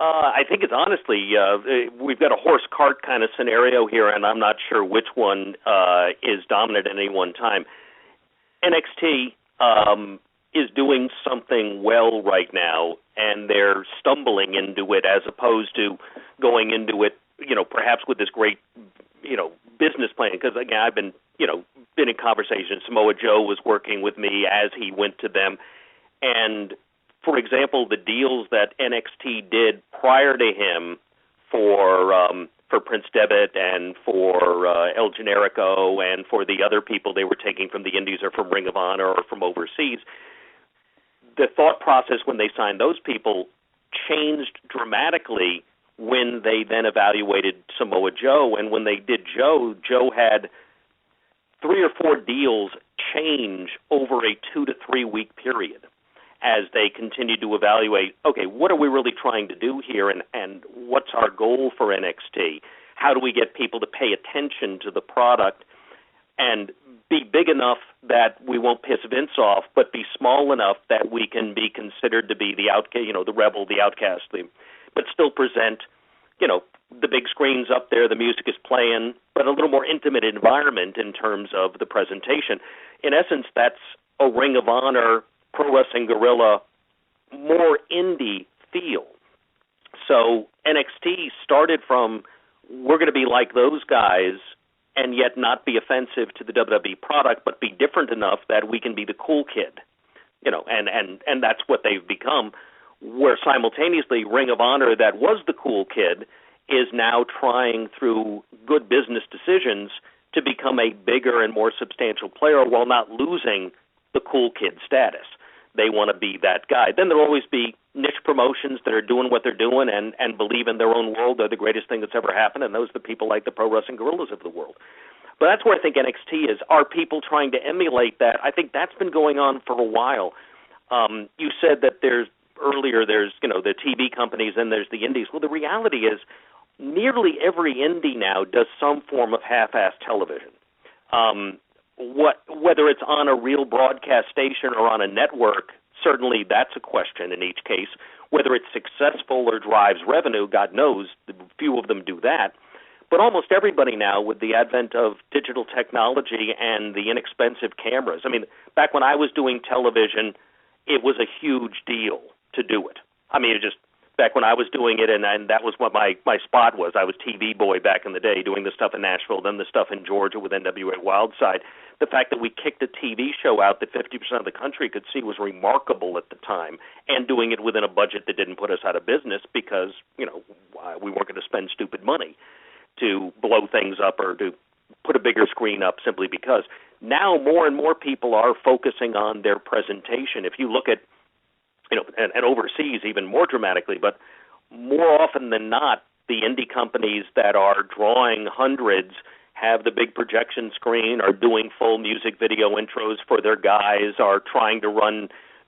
I think it's honestly, we've got a horse-cart kind of scenario here, and I'm not sure which one is dominant at any one time. NXT is doing something well right now, and they're stumbling into it as opposed to going into it, perhaps with this great, business plan. Because, again, I've been in conversations. Samoa Joe was working with me as he went to them, and for example, the deals that NXT did prior to him for Prince Devitt and for El Generico and for the other people they were taking from the Indies or from Ring of Honor or from overseas, the thought process when they signed those people changed dramatically when they then evaluated Samoa Joe. And when they did Joe had 3 or 4 deals change over a 2 to 3 week period as they continue to evaluate, okay, what are we really trying to do here, and what's our goal for NXT? How do we get people to pay attention to the product and be big enough that we won't piss Vince off, but be small enough that we can be considered to be the the rebel, the outcast, but still present, the big screens up there, the music is playing, but a little more intimate environment in terms of the presentation. In essence, that's a Ring of Honor, Pro Wrestling Guerrilla, more indie feel. So NXT started from, we're going to be like those guys and yet not be offensive to the WWE product, but be different enough that we can be the cool kid, and that's what they've become, where simultaneously Ring of Honor, that was the cool kid, is now trying through good business decisions to become a bigger and more substantial player while not losing the cool kid status. They want to be that guy. Then there'll always be niche promotions that are doing what they're doing and believe in their own world. They're the greatest thing that's ever happened, and those are the people like the Pro Wrestling Guerrillas of the world. But that's where I think NXT is. Are people trying to emulate that? I think that's been going on for a while. You said that there's the TV companies and there's the indies. Well, the reality is nearly every indie now does some form of half-assed television. Whether it's on a real broadcast station or on a network, certainly that's a question in each case. Whether it's successful or drives revenue, God knows, few of them do that. But almost everybody now, with the advent of digital technology and the inexpensive cameras, back when I was doing television, it was a huge deal to do it. Back when I was doing it, and that was what my spot was. I was TV boy back in the day, doing the stuff in Nashville, then the stuff in Georgia with NWA Wildside. The fact that we kicked a TV show out that 50% of the country could see was remarkable at the time, and doing it within a budget that didn't put us out of business because, we weren't going to spend stupid money to blow things up or to put a bigger screen up simply because. Now more and more people are focusing on their presentation. If you look at and overseas even more dramatically, but more often than not, the indie companies that are drawing hundreds have the big projection screen, are doing full music video intros for their guys, are trying to run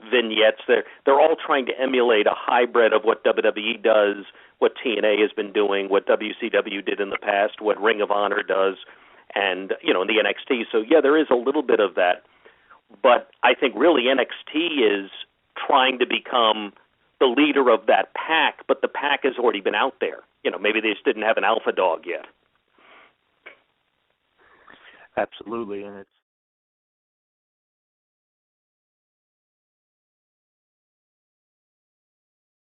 vignettes. They're all trying to emulate a hybrid of what WWE does, what TNA has been doing, what WCW did in the past, what Ring of Honor does, and, the NXT. So, yeah, there is a little bit of that. But I think really NXT is trying to become the leader of that pack, but the pack has already been out there. Maybe they just didn't have an alpha dog yet. Absolutely, and it's